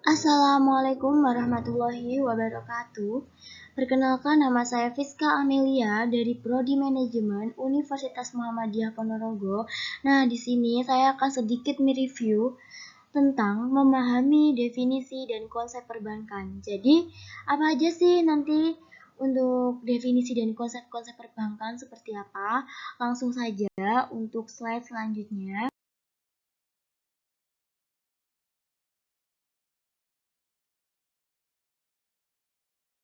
Assalamualaikum warahmatullahi wabarakatuh. Perkenalkan, nama saya Fiska Amelia dari Prodi Manajemen Universitas Muhammadiyah Ponorogo. Nah, di sini saya akan sedikit mereview tentang memahami definisi dan konsep perbankan. Jadi, apa aja sih nanti untuk definisi dan konsep-konsep perbankan seperti apa? Langsung saja untuk slide selanjutnya.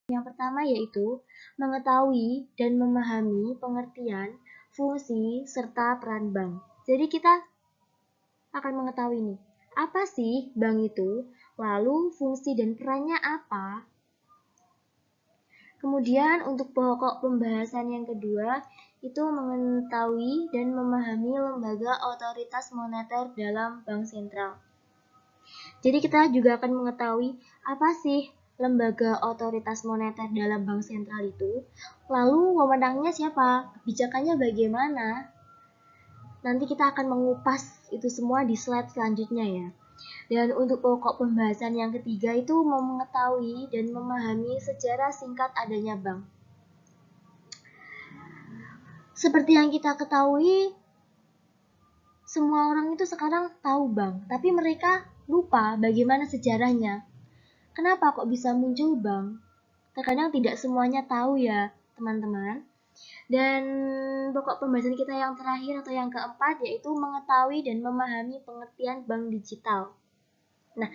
Yang pertama yaitu mengetahui dan memahami pengertian, fungsi, serta peran bank. Jadi kita akan mengetahui nih, apa sih bank itu? Lalu fungsi dan perannya apa? Kemudian untuk pokok pembahasan yang kedua, itu mengetahui dan memahami lembaga otoritas moneter dalam bank sentral. Jadi kita juga akan mengetahui apa sih lembaga otoritas moneter dalam bank sentral itu, lalu wewenangnya siapa, kebijakannya bagaimana. Nanti kita akan mengupas itu semua di slide selanjutnya ya. Dan untuk pokok pembahasan yang ketiga itu mengetahui dan memahami sejarah singkat adanya bank. Seperti yang kita ketahui, semua orang itu sekarang tahu bank, tapi mereka lupa bagaimana sejarahnya. Kenapa kok bisa muncul bank? Terkadang tidak semuanya tahu ya, teman-teman. Dan pokok pembahasan kita yang terakhir atau yang keempat yaitu mengetahui dan memahami pengertian bank digital. Nah,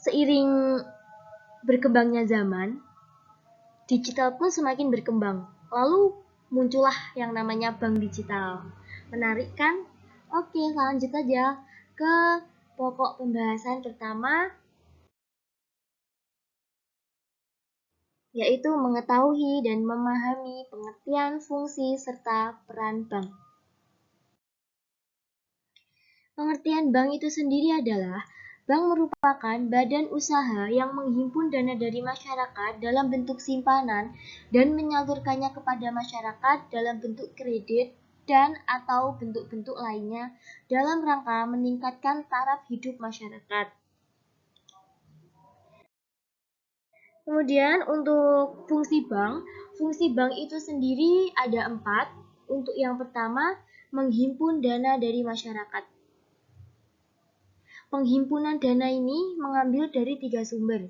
seiring berkembangnya zaman, digital pun semakin berkembang. Lalu muncullah yang namanya bank digital. Menarik kan? Oke, lanjut saja ke pokok pembahasan pertama, yaitu mengetahui dan memahami pengertian, fungsi, serta peran bank. Pengertian bank itu sendiri adalah bank merupakan badan usaha yang menghimpun dana dari masyarakat dalam bentuk simpanan dan menyalurkannya kepada masyarakat dalam bentuk kredit dan atau bentuk-bentuk lainnya dalam rangka meningkatkan taraf hidup masyarakat. Kemudian untuk fungsi bank itu sendiri ada 4. Untuk yang pertama, menghimpun dana dari masyarakat. Penghimpunan dana ini mengambil dari 3 sumber.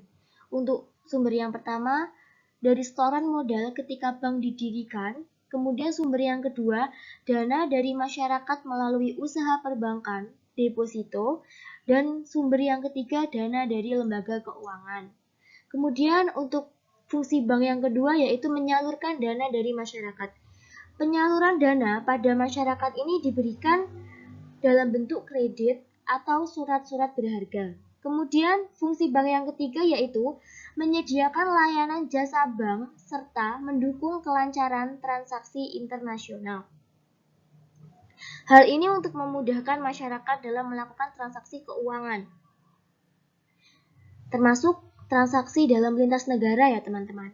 Untuk sumber yang pertama, dari setoran modal ketika bank didirikan. Kemudian sumber yang kedua, dana dari masyarakat melalui usaha perbankan, deposito. Dan sumber yang ketiga, dana dari lembaga keuangan. Kemudian untuk fungsi bank yang kedua yaitu menyalurkan dana dari masyarakat. Penyaluran dana pada masyarakat ini diberikan dalam bentuk kredit atau surat-surat berharga. Kemudian fungsi bank yang ketiga yaitu menyediakan layanan jasa bank serta mendukung kelancaran transaksi internasional. Hal ini untuk memudahkan masyarakat dalam melakukan transaksi keuangan, termasuk transaksi dalam lintas negara ya teman-teman.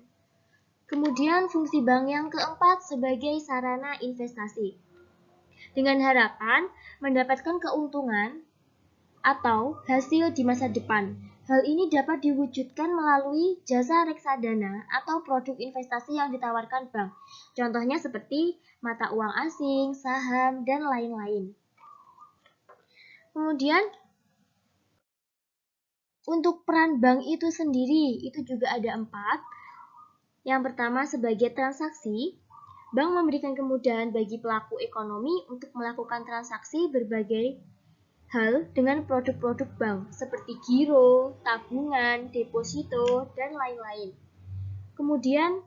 Kemudian fungsi bank yang keempat sebagai sarana investasi. Dengan harapan mendapatkan keuntungan atau hasil di masa depan. Hal ini dapat diwujudkan melalui jasa reksadana atau produk investasi yang ditawarkan bank. Contohnya seperti mata uang asing, saham, dan lain-lain. Kemudian untuk peran bank itu sendiri, itu juga ada 4. Yang pertama sebagai transaksi, bank memberikan kemudahan bagi pelaku ekonomi untuk melakukan transaksi berbagai hal dengan produk-produk bank seperti giro, tabungan, deposito, dan lain-lain. Kemudian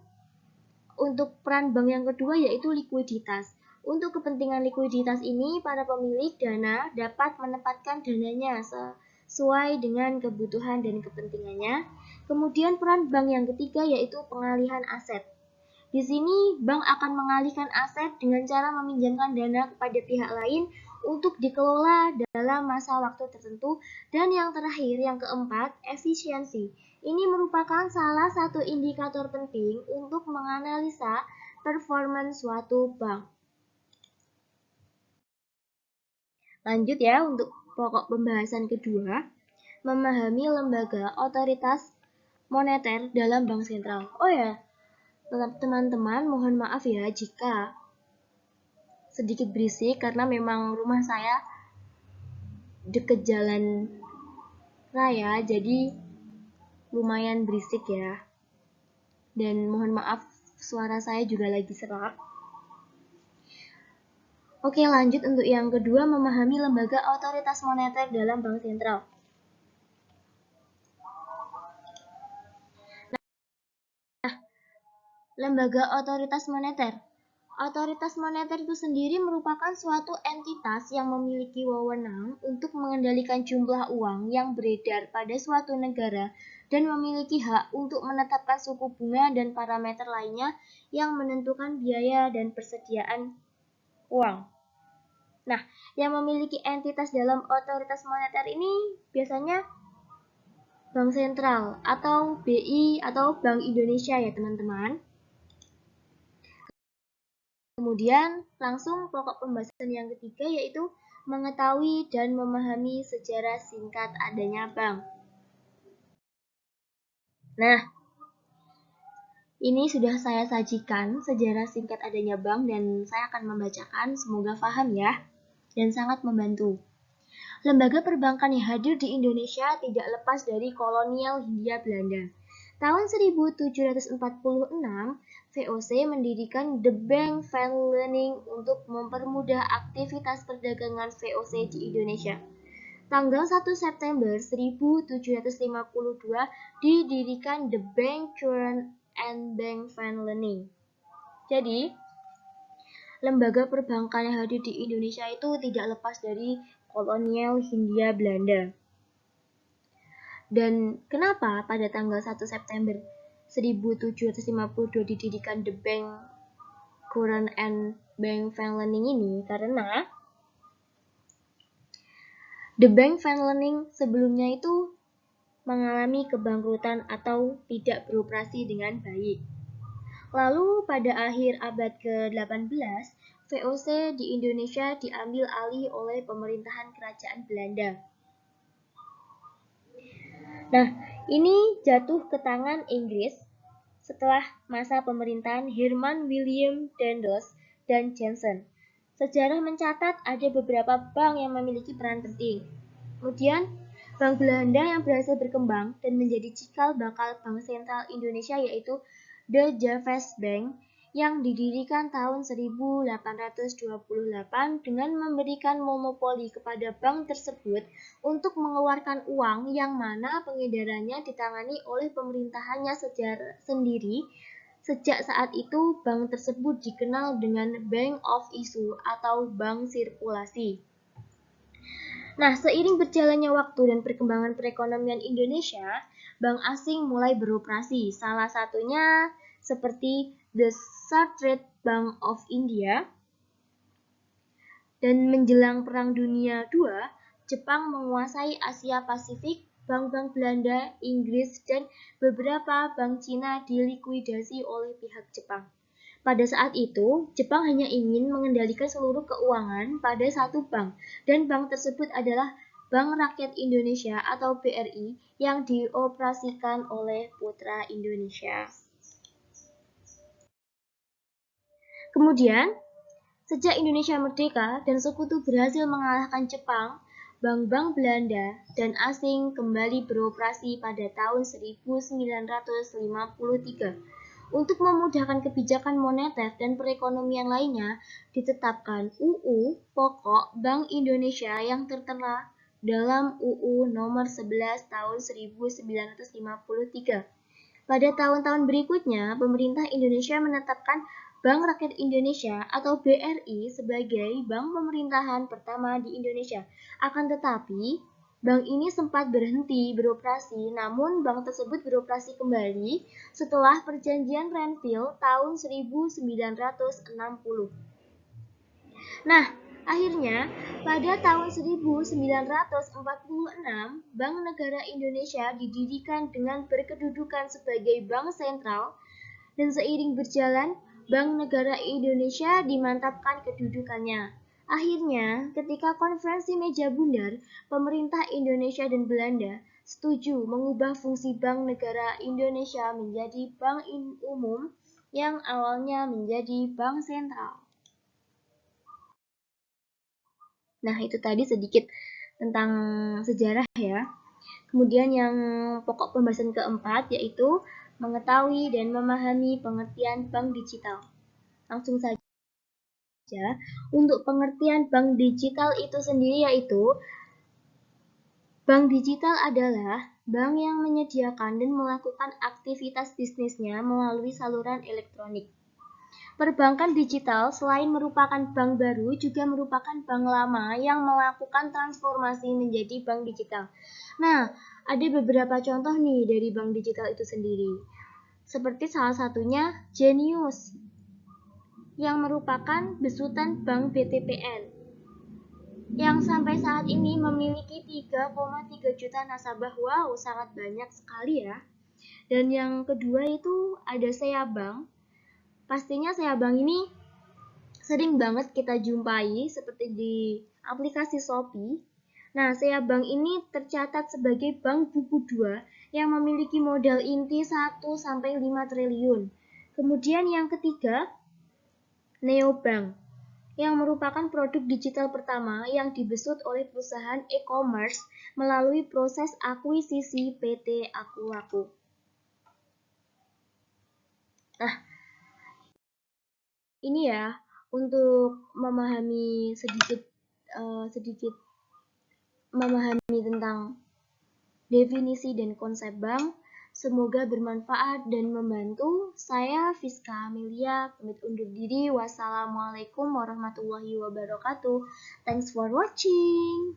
untuk peran bank yang kedua yaitu likuiditas. Untuk kepentingan likuiditas ini, para pemilik dana dapat menempatkan dananya sesuai dengan kebutuhan dan kepentingannya. Kemudian peran bank yang ketiga yaitu pengalihan aset. Di sini bank akan mengalihkan aset dengan cara meminjamkan dana kepada pihak lain untuk dikelola dalam masa waktu tertentu. Dan yang terakhir, yang keempat, efisiensi. Ini merupakan salah satu indikator penting untuk menganalisa performance suatu bank. Lanjut ya untuk pokok pembahasan kedua. memahami lembaga otoritas moneter dalam bank sentral. Oh ya, teman-teman, mohon maaf ya jika sedikit berisik karena memang rumah saya dekat jalan raya, jadi lumayan berisik ya. Dan mohon maaf suara saya juga lagi serak. Oke, lanjut untuk yang kedua, memahami lembaga otoritas moneter dalam bank sentral. Lembaga otoritas moneter. Otoritas moneter itu sendiri merupakan suatu entitas yang memiliki wewenang untuk mengendalikan jumlah uang yang beredar pada suatu negara dan memiliki hak untuk menetapkan suku bunga dan parameter lainnya yang menentukan biaya dan persediaan uang. Nah, yang memiliki entitas dalam otoritas moneter ini biasanya Bank Sentral atau BI atau Bank Indonesia ya teman-teman. Kemudian langsung pokok pembahasan yang ketiga yaitu mengetahui dan memahami sejarah singkat adanya bank. Nah, ini sudah saya sajikan sejarah singkat adanya bank dan saya akan membacakan, semoga paham ya, dan sangat membantu. Lembaga perbankan yang hadir di Indonesia tidak lepas dari kolonial Hindia Belanda. Tahun 1746, VOC mendirikan The Bank van Leeuwen untuk mempermudah aktivitas perdagangan VOC di Indonesia. Tanggal 1 September 1752 didirikan The Bank Quran and Bank van Leeuwen. Jadi, lembaga perbankan yang hadir di Indonesia itu tidak lepas dari kolonial Hindia Belanda. Dan kenapa pada tanggal 1 September 1752 didirikan The Bank Quran and Bank van Leeuwen ini? Karena The Bank van Leeuwen sebelumnya itu mengalami kebangkrutan atau tidak beroperasi dengan baik. Lalu pada akhir abad ke-18, VOC di Indonesia diambil alih oleh pemerintahan kerajaan Belanda. Nah, ini jatuh ke tangan Inggris setelah masa pemerintahan Herman William Daendels dan Jansen. Sejarah mencatat ada beberapa bank yang memiliki peran penting. Kemudian, Bank Belanda yang berhasil berkembang dan menjadi cikal bakal Bank Sentral Indonesia yaitu The Javas Bank yang didirikan tahun 1828 dengan memberikan monopoli kepada bank tersebut untuk mengeluarkan uang yang mana pengedarannya ditangani oleh pemerintahannya sendiri. Sejak saat itu, bank tersebut dikenal dengan Bank of Issue atau bank sirkulasi. Nah, seiring berjalannya waktu dan perkembangan perekonomian Indonesia, bank asing mulai beroperasi. Salah satunya seperti The Standard Bank of India. Dan menjelang Perang Dunia II, Jepang menguasai Asia Pasifik. Bank-bank Belanda, Inggris, dan beberapa bank Cina dilikuidasi oleh pihak Jepang. Pada saat itu, Jepang hanya ingin mengendalikan seluruh keuangan pada satu bank, dan bank tersebut adalah Bank Rakyat Indonesia atau BRI yang dioperasikan oleh Putra Indonesia. Kemudian, sejak Indonesia merdeka dan sekutu berhasil mengalahkan Jepang, bank-bank Belanda dan asing kembali beroperasi pada tahun 1953. Untuk memudahkan kebijakan moneter dan perekonomian lainnya, ditetapkan UU Pokok Bank Indonesia yang tertera dalam UU Nomor 11 Tahun 1953. Pada tahun-tahun berikutnya, pemerintah Indonesia menetapkan Bank Rakyat Indonesia atau BRI sebagai bank pemerintahan pertama di Indonesia. Akan tetapi, bank ini sempat berhenti beroperasi, namun bank tersebut beroperasi kembali setelah Perjanjian Renville tahun 1960. Nah, akhirnya pada tahun 1946, Bank Negara Indonesia didirikan dengan berkedudukan sebagai bank sentral dan seiring berjalan, Bank Negara Indonesia dimantapkan kedudukannya. Akhirnya, ketika konferensi meja bundar, pemerintah Indonesia dan Belanda setuju mengubah fungsi Bank Negara Indonesia menjadi bank umum yang awalnya menjadi bank sentral. Nah, itu tadi sedikit tentang sejarah ya. Kemudian yang pokok pembahasan keempat yaitu mengetahui dan memahami pengertian bank digital. Langsung saja. Untuk pengertian bank digital itu sendiri yaitu bank digital adalah bank yang menyediakan dan melakukan aktivitas bisnisnya melalui saluran elektronik. Perbankan digital selain merupakan bank baru juga merupakan bank lama yang melakukan transformasi menjadi bank digital. Nah, ada beberapa contoh nih dari bank digital itu sendiri. Seperti salah satunya Genius yang merupakan besutan Bank BTPN yang sampai saat ini memiliki 3,3 juta nasabah. Wow, sangat banyak sekali ya. Dan yang kedua itu ada Seabank. Pastinya Seabank ini sering banget kita jumpai seperti di aplikasi Shopee. Nah, Seabank ini tercatat sebagai bank buku 2 yang memiliki modal inti 1-5 triliun. Kemudian yang ketiga, Neobank yang merupakan produk digital pertama yang dibesut oleh perusahaan e-commerce melalui proses akuisisi PT Aku-Laku. Nah, ini ya untuk memahami sedikit memahami tentang definisi dan konsep bank. Semoga bermanfaat dan membantu. Saya Fiska Amelia, pamit undur diri. Wassalamualaikum warahmatullahi wabarakatuh. Thanks for watching.